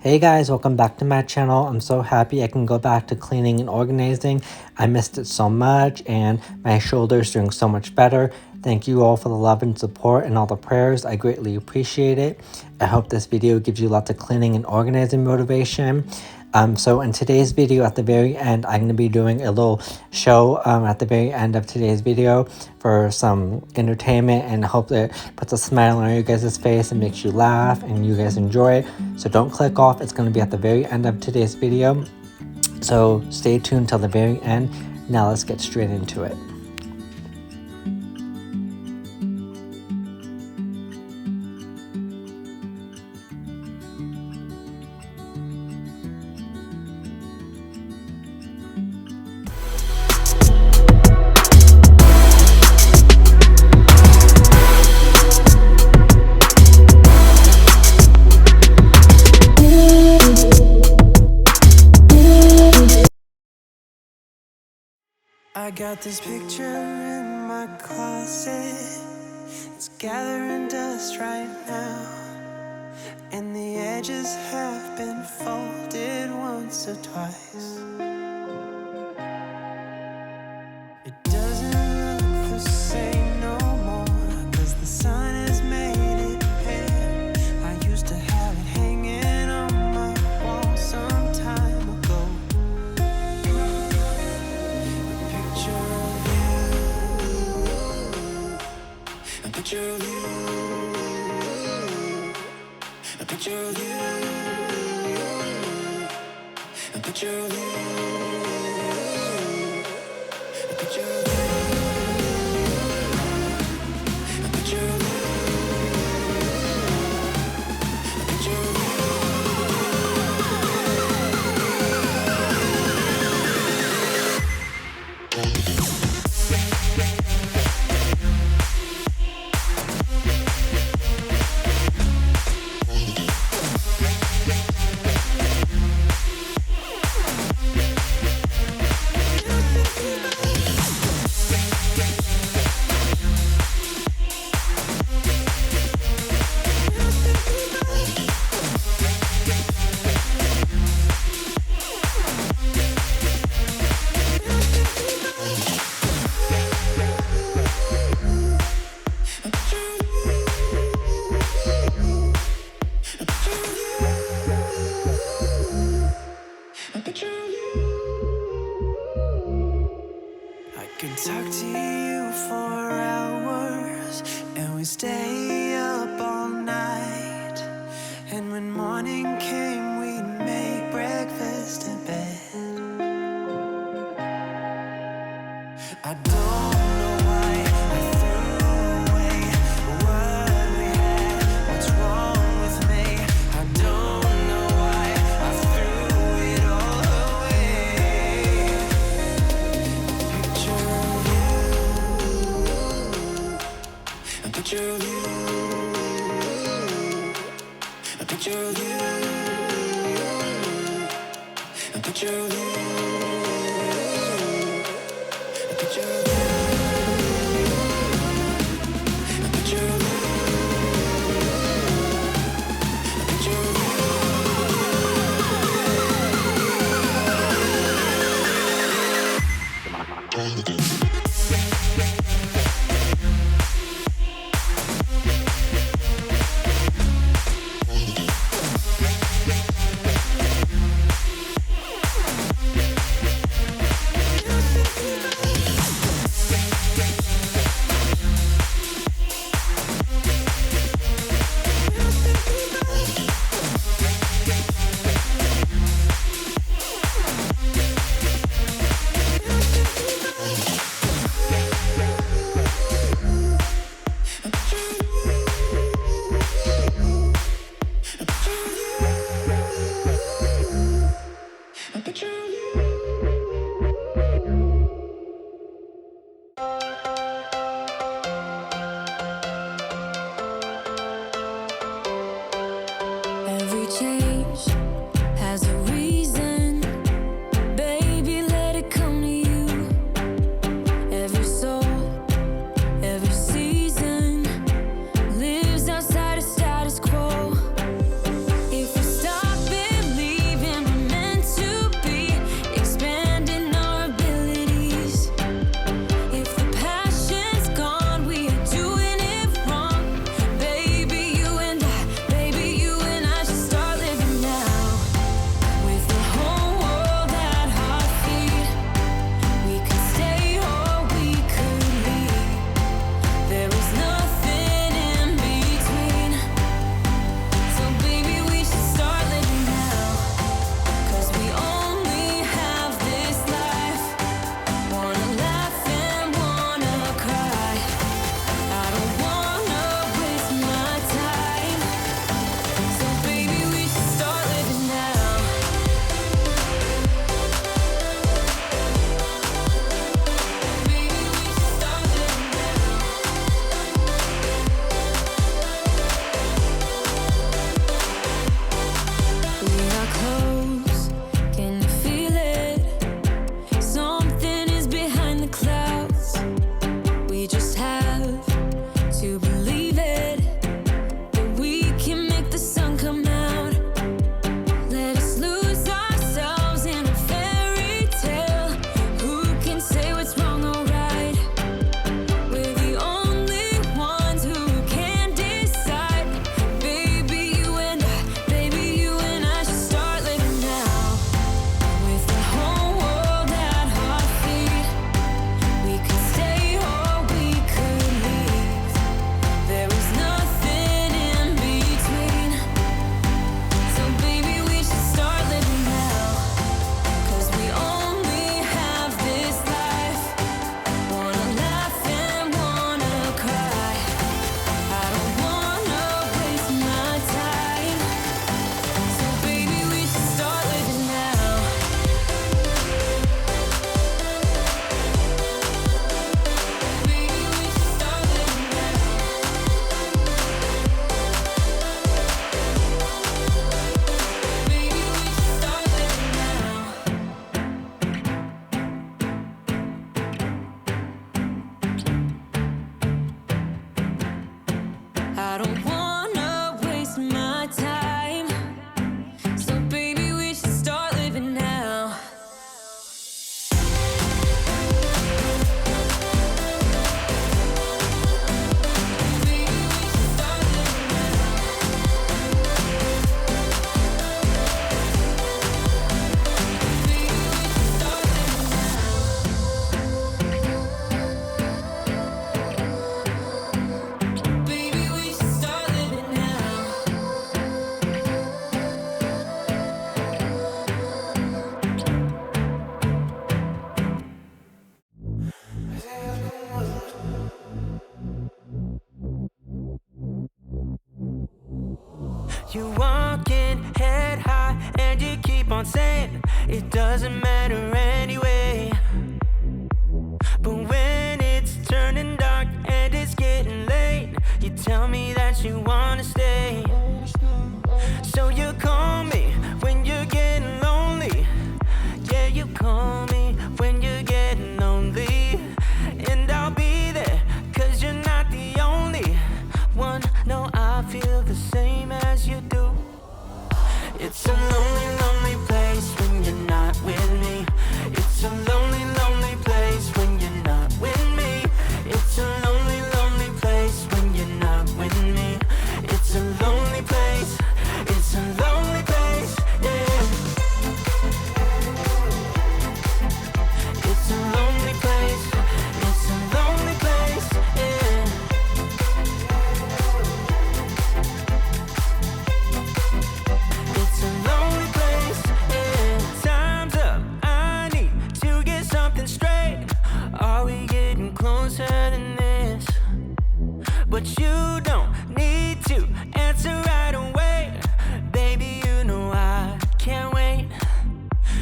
Hey guys, welcome back to my channel. I'm so happy I can go back to cleaning and organizing. I missed it so much and my shoulder's doing so much better. Thank you all for the love and support and all the prayers. I greatly appreciate it. I hope this video gives you lots of cleaning and organizing motivation. So in today's video, at the very end, I'm going to be doing a little show at the very end of today's video for some entertainment, and hope that puts a smile on you guys' face and makes you laugh and you guys enjoy it. So don't click off. It's going to be at the very end of today's video. So stay tuned till the very end. Now let's get straight into it. I got this picture in my closet. It's gathering dust right now, and the edges have been folded once or twice. It doesn't look the same no more, 'cause the sun has made it pale. I used to have it hanging on my wall some time ago. A picture of you, a picture of you, a picture of you, a picture of you, a picture of you, a picture of you. I could talk to you for hours, and we stay up all night. And when morning came, we'd make breakfast in bed. I don't know why I threw away what we had. What's wrong with me? I don't know why I threw it all away. A picture of you, a picture of you, a picture of you, a picture of you, a picture of you, a picture of you. You're walking head high and you keep on saying it doesn't matter anyway. But when it's turning dark and it's getting late, you tell me that you wanna stay. So you call me when you're getting lonely. Yeah, you call me when you're getting lonely. And I'll be there, cause you're not the only one. No, I feel the same as you do. It's a lonely, lonely place when you're not with me. It's a lonely, lonely place when you're not with me. It's a lonely, lonely place when you're not with me. It's a lonely place. It's a lonely place, yeah. It's a lonely place. It's a lonely place, yeah. It's a lonely place, yeah. Time's up, I need to get something straight. Are we getting closer than this? But you don't need to answer right away. Baby, you know I can't wait.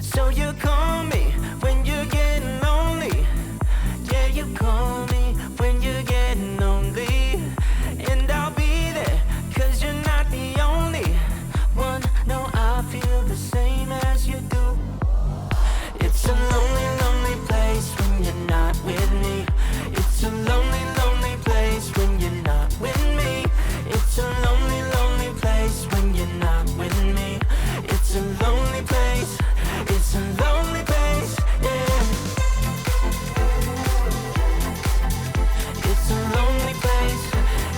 So you call me when you're getting lonely. Yeah, you call me when you're getting lonely. And I'll be there, cause you're not the only one. No, I feel the same as you do. It's a lonely, lonely place when you're not with me. It's a lonely, lonely place when you're not with me. It's a lonely, lonely place when you're not with me. It's a lonely place. It's a lonely place, yeah. It's a lonely place.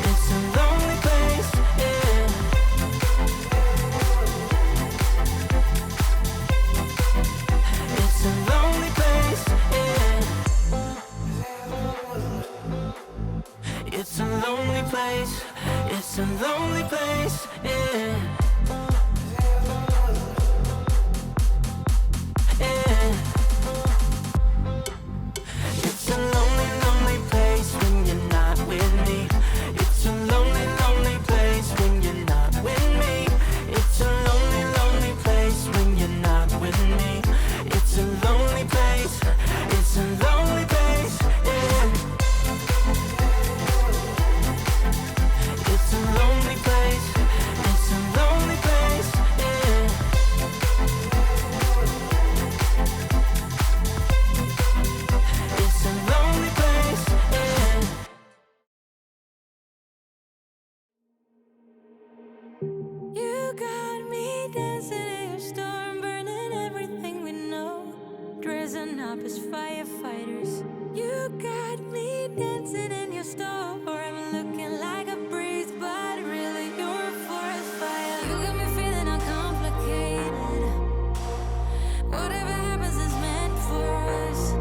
It's a lonely place, yeah. It's a lonely place, yeah. It's a lonely place. It's a lonely place, yeah. Yeah. It's a lonely, lonely place when you're not with me. It's a lonely, lonely place when you're not with me. It's a lonely, lonely place when you're not with me. It's a lonely place. It's a lonely place, yeah. It's a lonely place. It's a lonely place, yeah. It's a lonely place, yeah. You got me dancing in your storm, burning everything we know, dressing up as firefighters. You got me dancing in your storm, I'm looking like a breeze, but really you're a forest fire. You got me feeling uncomplicated. Whatever happens is meant for us.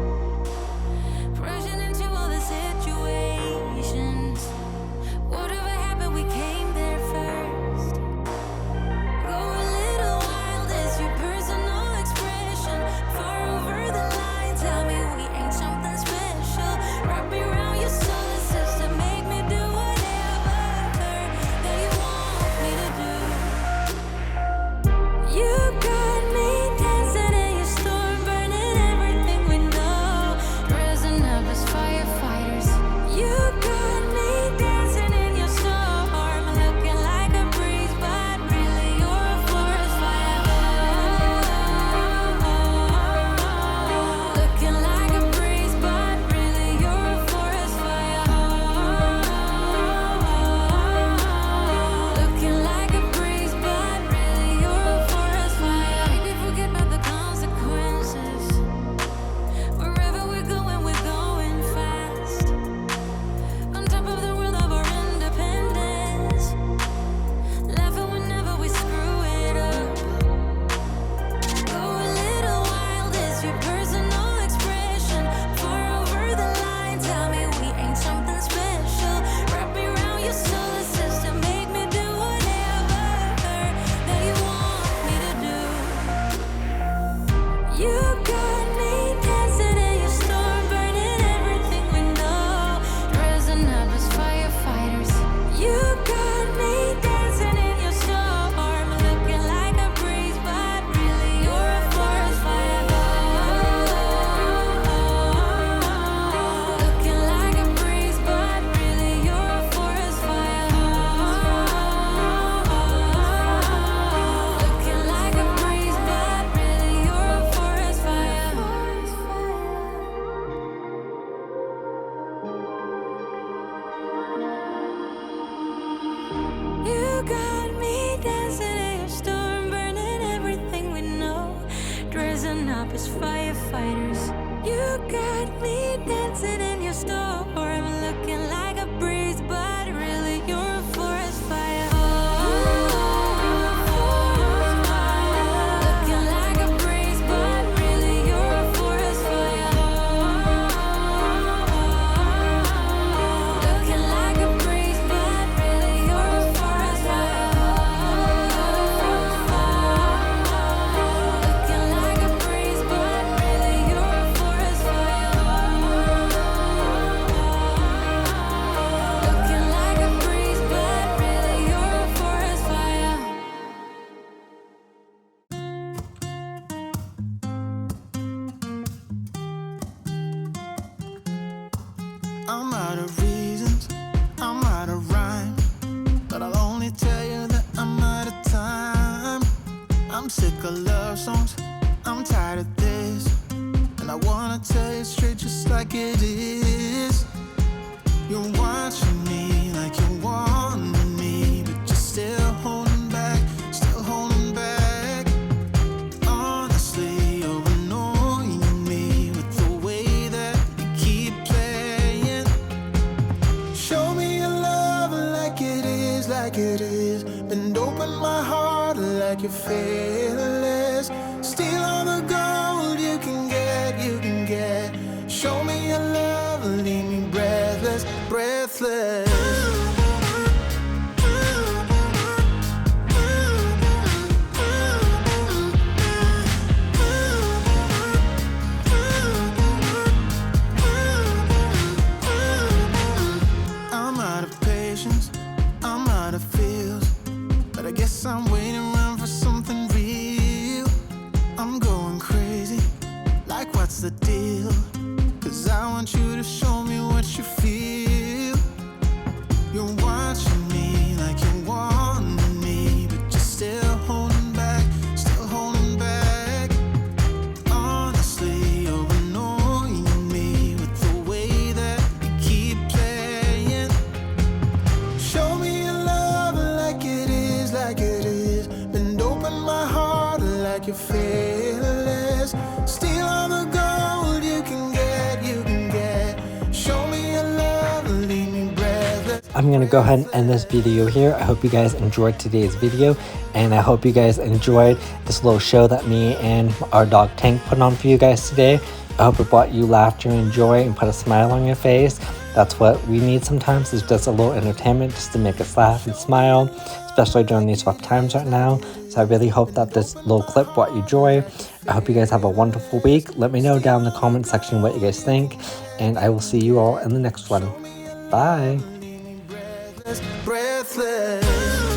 Rushing into all the situations. Whatever happened, we came there first. Go a little wild, it's your personal expression. Far over the line, tell me we ain't something special. Wrap me around your solar system, make me as firefighters. You got me dancing in your store. I'm looking like a breeze, but really you're a forest fire. Looking like a breeze, but really you're a forest fire. Looking like a breeze, but really you're a forest fire. Looking like a breeze, but really you're a forest fire. Looking like a breeze, but really you're a forest fire. I'm out of reasons, I'm out of rhyme, but I'll only tell you that I'm out of time. I'm sick of love songs, I'm tired of this, and I wanna tell you straight just like it is. You're watching me like you want me, but you're still holding back, still holding back. Honestly, you're annoying me with the way that you keep playing. Show me your love like it is, like it is. Bend open my heart like you're fearless. Steal all the gold you can get, you can get. Show me your love, leave me breathless, breathless. I'm out of patience, I'm out of feels, but I guess I'm waiting around for something real. I'm going crazy, like what's the deal? 'Cause I want you to show me what you feel. You're watching me like you want me, but you're still holding back, still holding back. Honestly, you're annoying me with the way that you keep playing. Show me your love like it is, like it is. Bend open my heart like you're fearless. Steal all the gold you can get, you can get. Show me your love, leave me breathless. I'm gonna go ahead and end this video here. I hope you guys enjoyed today's video, and I hope you guys enjoyed this little show that me and our dog Tank put on for you guys today. I hope it brought you laughter and joy and put a smile on your face. That's what we need sometimes, is just a little entertainment just to make us laugh and smile, especially during these rough times right now. So I really hope that this little clip brought you joy. I hope you guys have a wonderful week. Let me know down in the comment section what you guys think, and I will see you all in the next one. Bye. Breathless.